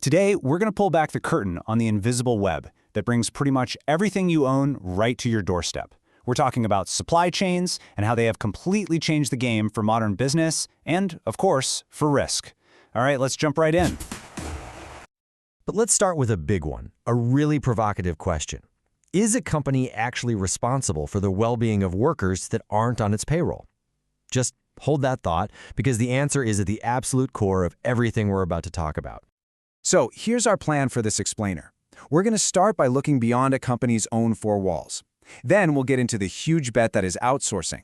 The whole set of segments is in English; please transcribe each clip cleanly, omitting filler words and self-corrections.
Today, we're going to pull back the curtain on the invisible web that brings pretty much everything you own right to your doorstep. We're talking about supply chains and how they have completely changed the game for modern business and, of course, for risk. All right, let's jump right in. But let's start with a big one, a really provocative question. Is a company actually responsible for the well-being of workers that aren't on its payroll? Just hold that thought, because the answer is at the absolute core of everything we're about to talk about. So here's our plan for this explainer. We're going to start by looking beyond a company's own four walls. Then we'll get into the huge bet that is outsourcing.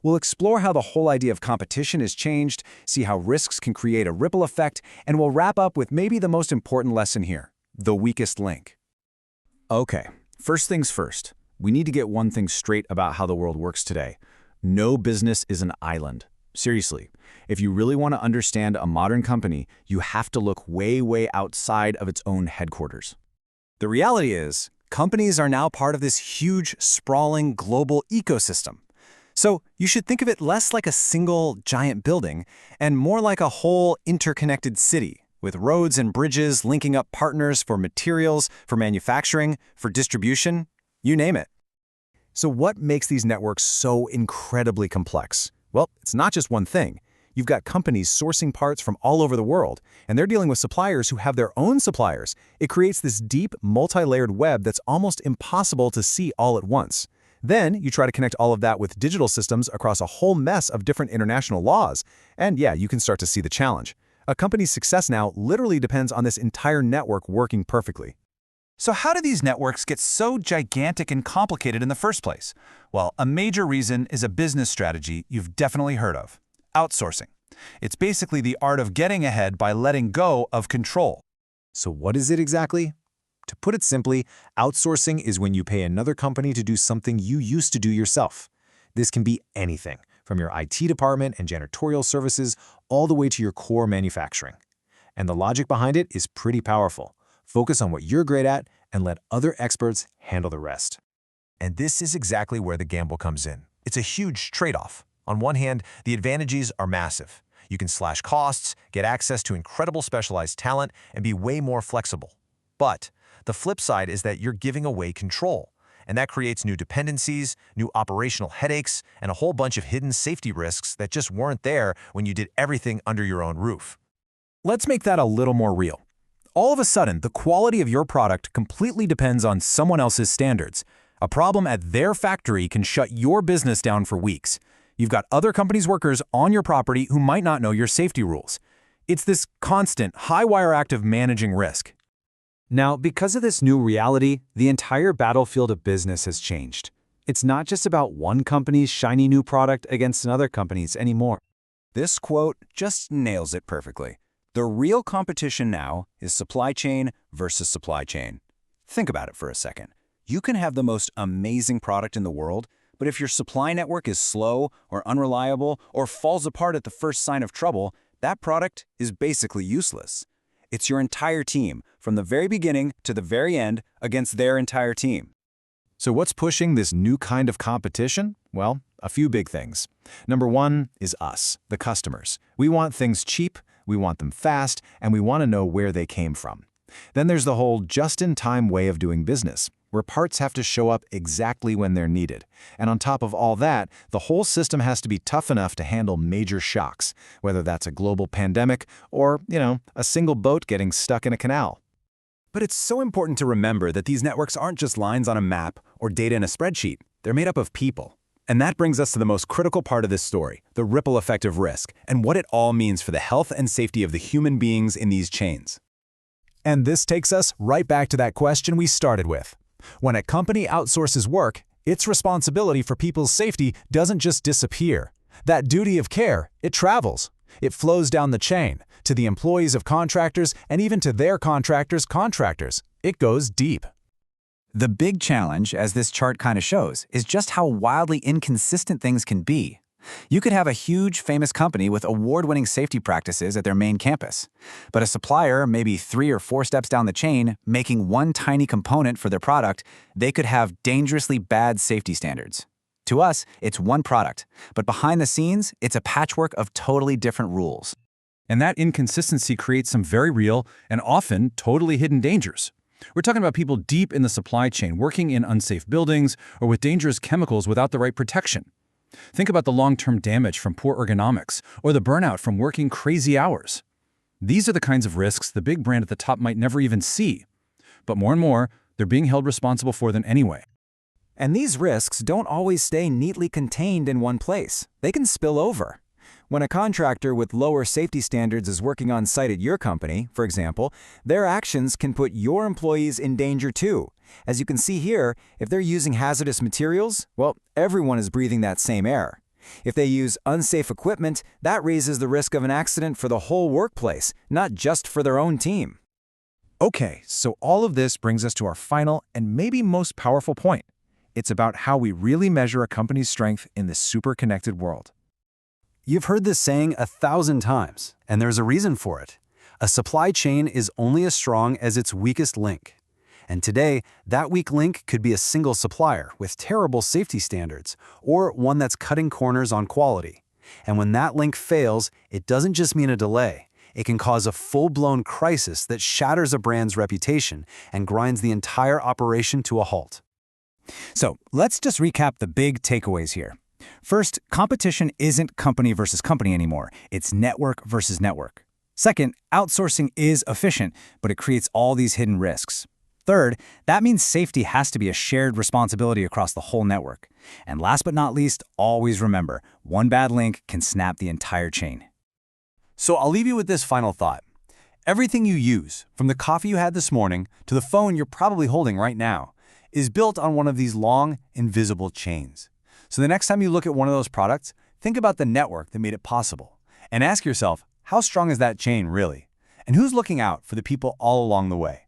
We'll explore how the whole idea of competition has changed, see how risks can create a ripple effect, and we'll wrap up with maybe the most important lesson here, the weakest link. Okay, first things first. We need to get one thing straight about how the world works today. No business is an island. Seriously, if you really want to understand a modern company, you have to look way outside of its own headquarters. The reality is, companies are now part of this huge, sprawling global ecosystem. So you should think of it less like a single giant building and more like a whole interconnected city with roads and bridges linking up partners for materials, for manufacturing, for distribution, you name it. So what makes these networks so incredibly complex? Well, it's not just one thing. You've got companies sourcing parts from all over the world, and they're dealing with suppliers who have their own suppliers. It creates this deep, multi-layered web that's almost impossible to see all at once. Then you try to connect all of that with digital systems across a whole mess of different international laws. And yeah, you can start to see the challenge. A company's success now literally depends on this entire network working perfectly. So how do these networks get so gigantic and complicated in the first place? Well, a major reason is a business strategy you've definitely heard of: outsourcing. It's basically the art of getting ahead by letting go of control. So what is it exactly? To put it simply, outsourcing is when you pay another company to do something you used to do yourself. This can be anything, from your IT department and janitorial services all the way to your core manufacturing. And the logic behind it is pretty powerful. Focus on what you're great at and let other experts handle the rest. And this is exactly where the gamble comes in. It's a huge trade-off. On one hand, the advantages are massive. You can slash costs, get access to incredible specialized talent, and be way more flexible. But the flip side is that you're giving away control, and that creates new dependencies, new operational headaches, and a whole bunch of hidden safety risks that just weren't there when you did everything under your own roof. Let's make that a little more real. All of a sudden, the quality of your product completely depends on someone else's standards. A problem at their factory can shut your business down for weeks. You've got other companies' workers on your property who might not know your safety rules. It's this constant, high-wire act of managing risk. Now, because of this new reality, the entire battlefield of business has changed. It's not just about one company's shiny new product against another company's anymore. This quote just nails it perfectly. The real competition now is supply chain versus supply chain. Think about it for a second. You can have the most amazing product in the world, but if your supply network is slow or unreliable or falls apart at the first sign of trouble, that product is basically useless. It's your entire team, from the very beginning to the very end, against their entire team. So what's pushing this new kind of competition? Well, a few big things. Number one is us, the customers. We want things cheap, we want them fast, and we want to know where they came from. Then there's the whole just-in-time way of doing business, where parts have to show up exactly when they're needed. And on top of all that, the whole system has to be tough enough to handle major shocks, whether that's a global pandemic or, a single boat getting stuck in a canal. But it's so important to remember that these networks aren't just lines on a map or data in a spreadsheet. They're made up of people. And that brings us to the most critical part of this story, the ripple effect of risk, and what it all means for the health and safety of the human beings in these chains. And this takes us right back to that question we started with. When a company outsources work, its responsibility for people's safety doesn't just disappear. That duty of care, it travels. It flows down the chain, to the employees of contractors and even to their contractors' contractors. It goes deep. The big challenge, as this chart kind of shows, is just how wildly inconsistent things can be. You could have a huge, famous company with award-winning safety practices at their main campus, but a supplier, maybe 3 or 4 steps down the chain, making one tiny component for their product, they could have dangerously bad safety standards. To us, it's one product, but behind the scenes, it's a patchwork of totally different rules. And that inconsistency creates some very real and often totally hidden dangers. We're talking about people deep in the supply chain, working in unsafe buildings or with dangerous chemicals without the right protection. Think about the long-term damage from poor ergonomics or the burnout from working crazy hours. These are the kinds of risks the big brand at the top might never even see. But more and more, they're being held responsible for them anyway. And these risks don't always stay neatly contained in one place. They can spill over. When a contractor with lower safety standards is working on site at your company, for example, their actions can put your employees in danger too. As you can see here, if they're using hazardous materials, well, everyone is breathing that same air. If they use unsafe equipment, that raises the risk of an accident for the whole workplace, not just for their own team. Okay, so all of this brings us to our final and maybe most powerful point. It's about how we really measure a company's strength in this super connected world. You've heard this saying 1,000 times, and there's a reason for it. A supply chain is only as strong as its weakest link. And today, that weak link could be a single supplier with terrible safety standards, or one that's cutting corners on quality. And when that link fails, it doesn't just mean a delay. It can cause a full-blown crisis that shatters a brand's reputation and grinds the entire operation to a halt. So let's just recap the big takeaways here. First, competition isn't company versus company anymore. It's network versus network. Second, outsourcing is efficient, but it creates all these hidden risks. Third, that means safety has to be a shared responsibility across the whole network. And last but not least, always remember, one bad link can snap the entire chain. So I'll leave you with this final thought. Everything you use, from the coffee you had this morning to the phone you're probably holding right now, is built on one of these long, invisible chains. So the next time you look at one of those products, think about the network that made it possible. And ask yourself, how strong is that chain really? And who's looking out for the people all along the way?